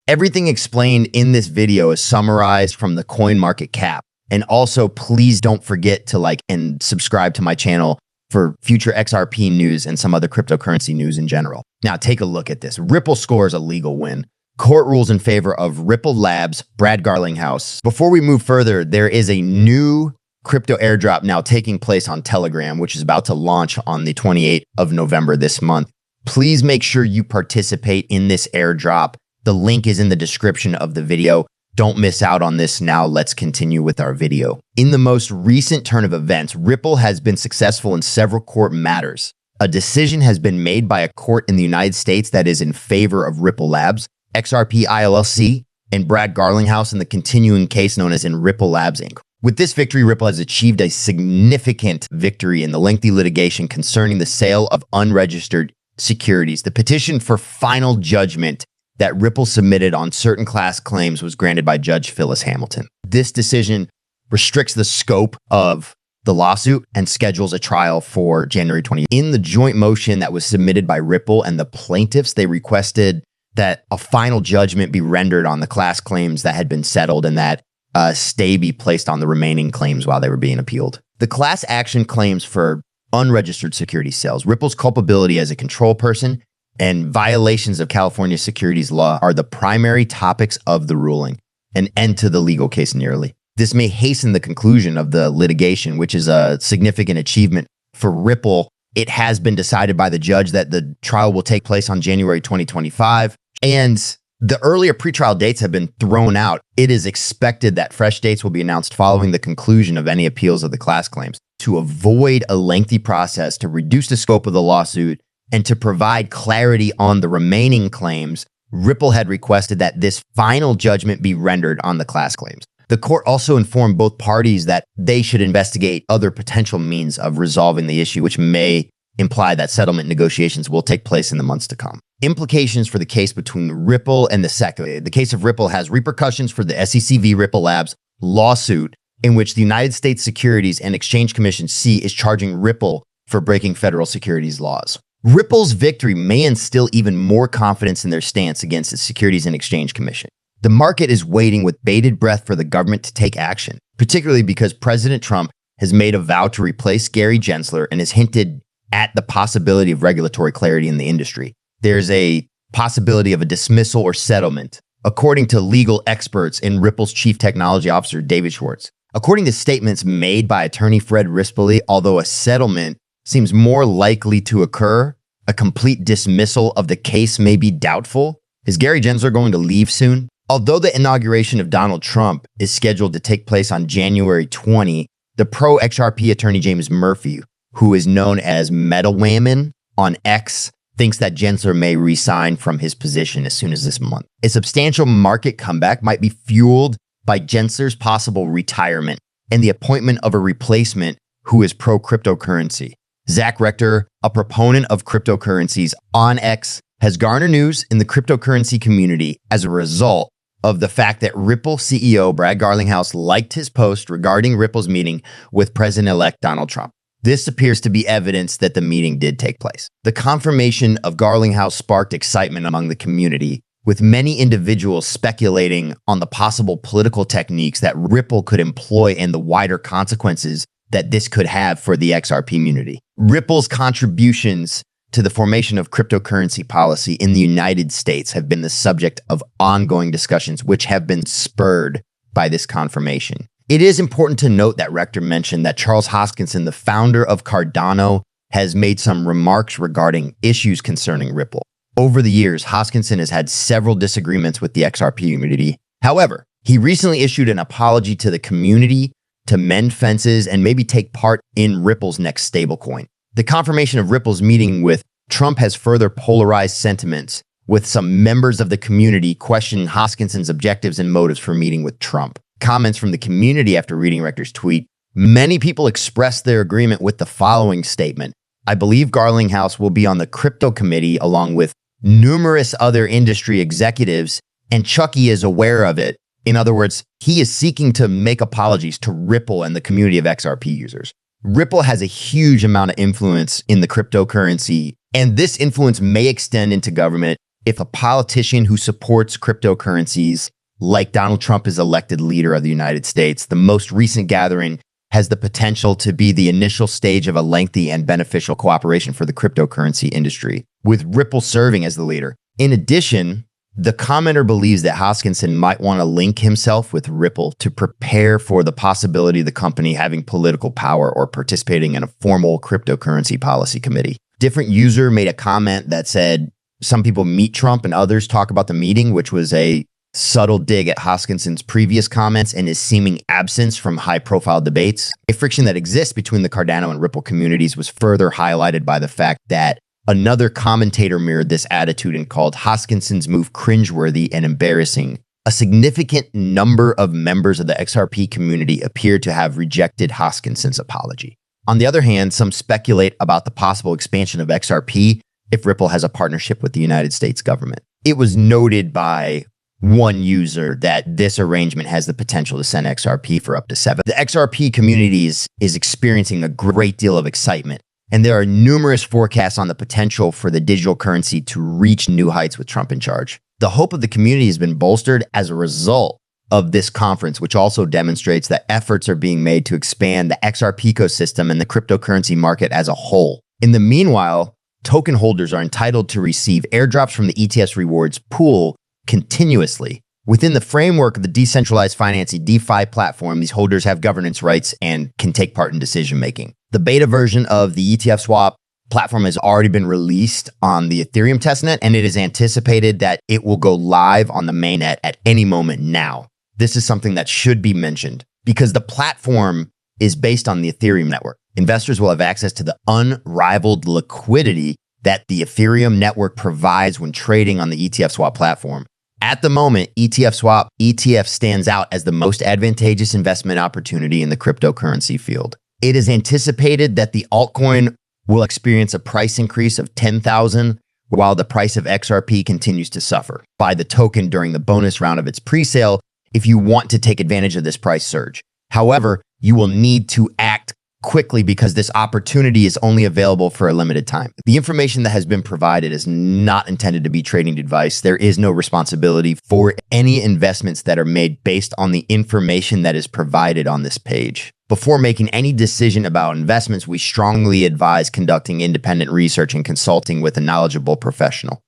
Everything explained in this video is summarized from the CoinMarketCap. And also, please don't forget to like and subscribe to my channel for future XRP news and some other cryptocurrency news in general. Now, take a look at this. Ripple scores a legal win. Court rules in favor of Ripple Labs, Brad Garlinghouse. Before we move further, there is a new crypto airdrop now taking place on Telegram, which is about to launch on the 28th of November this month. Please make sure you participate in this airdrop. The link is in the description of the video. Don't miss out on this. Now let's continue with our video. In the most recent turn of events, Ripple has been successful in several court matters. A decision has been made by a court in the United States that is in favor of Ripple Labs, XRP ILLC, and Brad Garlinghouse in the continuing case known as in Ripple Labs Inc. With this victory, Ripple has achieved a significant victory in the lengthy litigation concerning the sale of unregistered securities. The petition for final judgment that Ripple submitted on certain class claims was granted by Judge Phyllis Hamilton. This decision restricts the scope of the lawsuit and schedules a trial for January 20th. In the joint motion that was submitted by Ripple and the plaintiffs, they requested that a final judgment be rendered on the class claims that had been settled and that a stay be placed on the remaining claims while they were being appealed. The class action claims for unregistered security sales, Ripple's culpability as a control person, and violations of California securities law are the primary topics of the ruling, an end to the legal case nearly. This may hasten the conclusion of the litigation, which is a significant achievement for Ripple. It has been decided by the judge that the trial will take place on January 2025, and the earlier pretrial dates have been thrown out. It is expected that fresh dates will be announced following the conclusion of any appeals of the class claims. To avoid a lengthy process, to reduce the scope of the lawsuit, and to provide clarity on the remaining claims, Ripple had requested that this final judgment be rendered on the class claims. The court also informed both parties that they should investigate other potential means of resolving the issue, which may imply that settlement negotiations will take place in the months to come. Implications for the case between Ripple and the SEC. The case of Ripple has repercussions for the SEC v. Ripple Labs lawsuit, in which the United States Securities and Exchange Commission (SEC) is charging Ripple for breaking federal securities laws. Ripple's victory may instill even more confidence in their stance against the Securities and Exchange Commission. The market is waiting with bated breath for the government to take action, particularly because President Trump has made a vow to replace Gary Gensler and has hinted at the possibility of regulatory clarity in the industry. There's a possibility of a dismissal or settlement, according to legal experts and Ripple's chief technology officer, David Schwartz. According to statements made by attorney Fred Rispoli, although a settlement seems more likely to occur, a complete dismissal of the case may be doubtful. Is Gary Gensler going to leave soon? Although the inauguration of Donald Trump is scheduled to take place on January 20, the pro-XRP attorney James Murphy, who is known as Metalwaman on X, thinks that Gensler may resign from his position as soon as this month. A substantial market comeback might be fueled by Gensler's possible retirement and the appointment of a replacement who is pro-cryptocurrency. Zach Rector, a proponent of cryptocurrencies on X, has garnered news in the cryptocurrency community as a result of the fact that Ripple CEO Brad Garlinghouse liked his post regarding Ripple's meeting with President-elect Donald Trump. This appears to be evidence that the meeting did take place. The confirmation of Garlinghouse sparked excitement among the community, with many individuals speculating on the possible political techniques that Ripple could employ and the wider consequences that this could have for the XRP community. Ripple's contributions to the formation of cryptocurrency policy in the United States have been the subject of ongoing discussions, which have been spurred by this confirmation. It is important to note that Rector mentioned that Charles Hoskinson, the founder of Cardano, has made some remarks regarding issues concerning Ripple. Over the years, Hoskinson has had several disagreements with the XRP community. However, he recently issued an apology to the community to mend fences and maybe take part in Ripple's next stablecoin. The confirmation of Ripple's meeting with Trump has further polarized sentiments, with some members of the community questioning Hoskinson's objectives and motives for meeting with Trump. Comments from the community after reading Rector's tweet, many people expressed their agreement with the following statement: "I believe Garlinghouse will be on the crypto committee along with numerous other industry executives, and Chucky is aware of it." In other words, he is seeking to make apologies to Ripple and the community of XRP users. Ripple has a huge amount of influence in the cryptocurrency, and this influence may extend into government If a politician who supports cryptocurrencies like Donald Trump is elected leader of the United States, the most recent gathering has the potential to be the initial stage of a lengthy and beneficial cooperation for the cryptocurrency industry, with Ripple serving as the leader. In addition, the commenter believes that Hoskinson might want to link himself with Ripple to prepare for the possibility of the company having political power or participating in a formal cryptocurrency policy committee. Different user made a comment that said, some people meet Trump and others talk about the meeting, which was a subtle dig at Hoskinson's previous comments and his seeming absence from high-profile debates. A friction that exists between the Cardano and Ripple communities was further highlighted by the fact that another commentator mirrored this attitude and called Hoskinson's move cringeworthy and embarrassing. A significant number of members of the XRP community appear to have rejected Hoskinson's apology. On the other hand, some speculate about the possible expansion of XRP if Ripple has a partnership with the United States government. It was noted by one user that this arrangement has the potential to send XRP for up to 7. The XRP community is experiencing a great deal of excitement, and there are numerous forecasts on the potential for the digital currency to reach new heights with Trump in charge. The hope of the community has been bolstered as a result of this conference, which also demonstrates that efforts are being made to expand the XRP ecosystem and the cryptocurrency market as a whole. In the meanwhile, token holders are entitled to receive airdrops from the ETF's rewards pool continuously. Within the framework of the decentralized financing DeFi platform, these holders have governance rights and can take part in decision-making. The beta version of the ETF swap platform has already been released on the Ethereum testnet, and it is anticipated that it will go live on the mainnet at any moment now. This is something that should be mentioned because the platform is based on the Ethereum network. Investors will have access to the unrivaled liquidity that the Ethereum network provides when trading on the ETF swap platform. At the moment, ETF swap ETF stands out as the most advantageous investment opportunity in the cryptocurrency field. It is anticipated that the altcoin will experience a price increase of 10,000 while the price of XRP continues to suffer. Buy the token during the bonus round of its presale if you want to take advantage of this price surge. However, you will need to act quickly because this opportunity is only available for a limited time. The information that has been provided is not intended to be trading advice. There is no responsibility for any investments that are made based on the information that is provided on this page. Before making any decision about investments, we strongly advise conducting independent research and consulting with a knowledgeable professional.